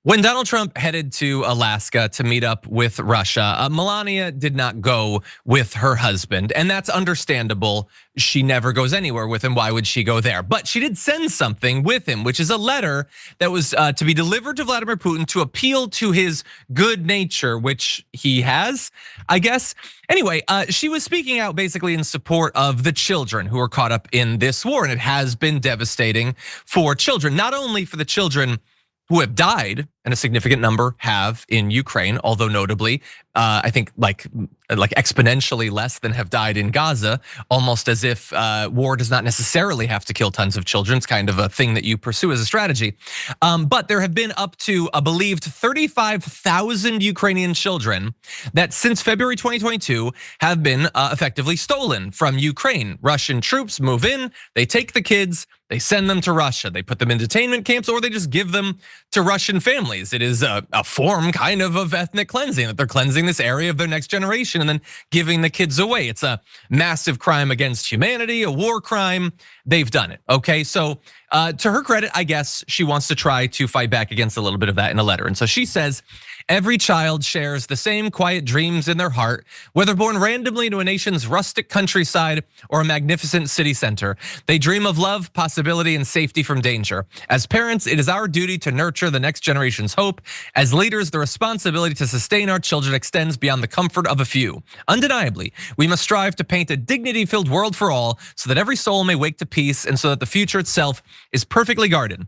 When Donald Trump headed to Alaska to meet up with Russia, Melania did not go with her husband, and that's understandable. She never goes anywhere with him. Why would she go there? But she did send something with him, which is a letter that was to be delivered to Vladimir Putin to appeal to his good nature, which he has, I guess. Anyway, she was speaking out basically in support of the children who are caught up in this war, and it has been devastating for children, not only for the children who have died, and a significant number have in Ukraine, although notably, I think like exponentially less than have died in Gaza, almost as if war does not necessarily have to kill tons of children. It's kind of a thing that you pursue as a strategy. But there have been up to a believed 35,000 Ukrainian children that since February 2022 have been effectively stolen from Ukraine. Russian troops move in, they take the kids, they send them to Russia. They put them in detainment camps, or they just give them to Russian families. It is a form kind of ethnic cleansing, that they're cleansing this area of their next generation and then giving the kids away. It's a massive crime against humanity, a war crime. They've done it, okay? So to her credit, I guess she wants to try to fight back against a little bit of that in a letter. And so she says, every child shares the same quiet dreams in their heart, whether born randomly to a nation's rustic countryside or a magnificent city center. They dream of love, possibility, and safety from danger. As parents, it is our duty to nurture the next generation's hope. As leaders, the responsibility to sustain our children extends beyond the comfort of a few. Undeniably, we must strive to paint a dignity-filled world for all so that every soul may wake to peace and so that the future itself is perfectly guarded.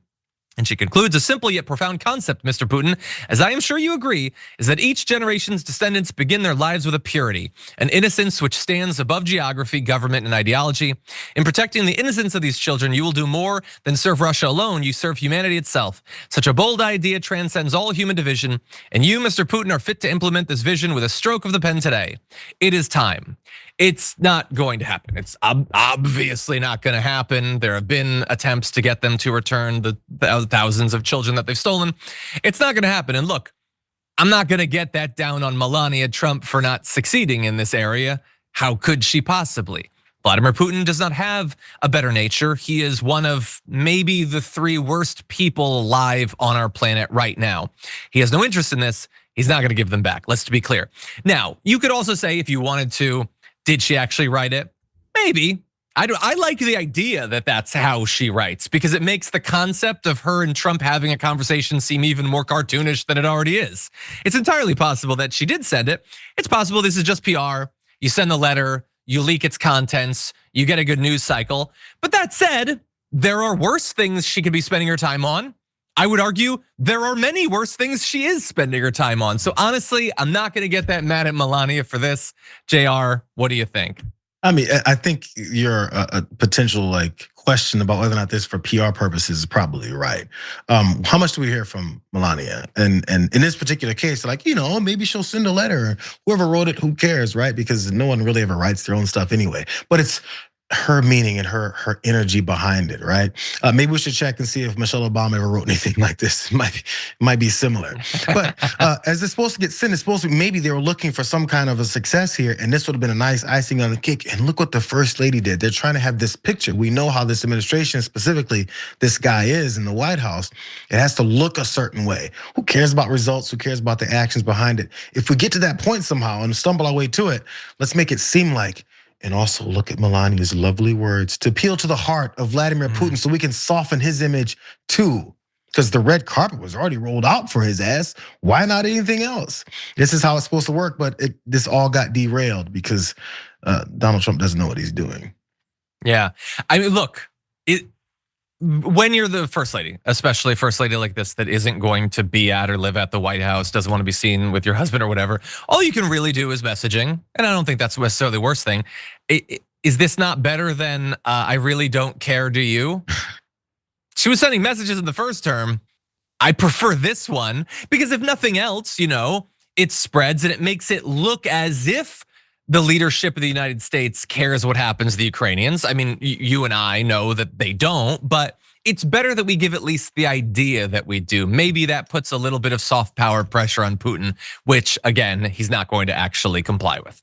And she concludes, a simple yet profound concept, Mr. Putin, as I am sure you agree, is that each generation's descendants begin their lives with a purity, an innocence which stands above geography, government, and ideology. In protecting the innocence of these children, you will do more than serve Russia alone, you serve humanity itself. Such a bold idea transcends all human division, and you, Mr. Putin, are fit to implement this vision with a stroke of the pen today. It is time. It's not going to happen. It's obviously not going to happen. There have been attempts to get them to return the thousands of children that they've stolen. It's not going to happen. And look, I'm not going to get that down on Melania Trump for not succeeding in this area. How could she possibly? Vladimir Putin does not have a better nature. He is one of maybe the 3 worst people alive on our planet right now. He has no interest in this. He's not going to give them back. Let's be clear. Now, you could also say, if you wanted to, did she actually write it? Maybe. I like the idea that that's how she writes, because it makes the concept of her and Trump having a conversation seem even more cartoonish than it already is. It's entirely possible that she did send it. It's possible this is just PR. You send the letter, you leak its contents, you get a good news cycle. But that said, there are worse things she could be spending her time on. I would argue there are many worse things she is spending her time on. So honestly, I'm not gonna get that mad at Melania for this. JR, what do you think? I mean, I think your potential question about whether or not this for PR purposes is probably right. How much do we hear from Melania? And in this particular case, maybe she'll send a letter. Whoever wrote it, who cares, right? Because no one really ever writes their own stuff anyway. But it's her meaning and her energy behind it, right? Maybe we should check and see if Michelle Obama ever wrote anything like this. It might be similar. But as it's supposed to get sent, it's supposed to, maybe they were looking for some kind of a success here, and this would have been a nice icing on the cake. And look what the first lady did. They're trying to have this picture. We know how this administration, specifically this guy is in the White House. It has to look a certain way. Who cares about results? Who cares about the actions behind it? If we get to that point somehow and stumble our way to it, let's make it seem like, and also look at Melania's lovely words to appeal to the heart of Vladimir Putin so we can soften his image too. Because the red carpet was already rolled out for his ass. Why not anything else? This is how it's supposed to work, but this all got derailed because Donald Trump doesn't know what he's doing. Yeah, I mean, look, when you're the first lady, especially first lady like this that isn't going to be at or live at the White House, doesn't want to be seen with your husband or whatever, all you can really do is messaging. And I don't think that's necessarily the worst thing. Is this not better than I really don't care, do you? She was sending messages in the first term. I prefer this one because if nothing else, it spreads and it makes it look as if the leadership of the United States cares what happens to the Ukrainians. I mean, you and I know that they don't, but it's better that we give at least the idea that we do. Maybe that puts a little bit of soft power pressure on Putin, which again, he's not going to actually comply with.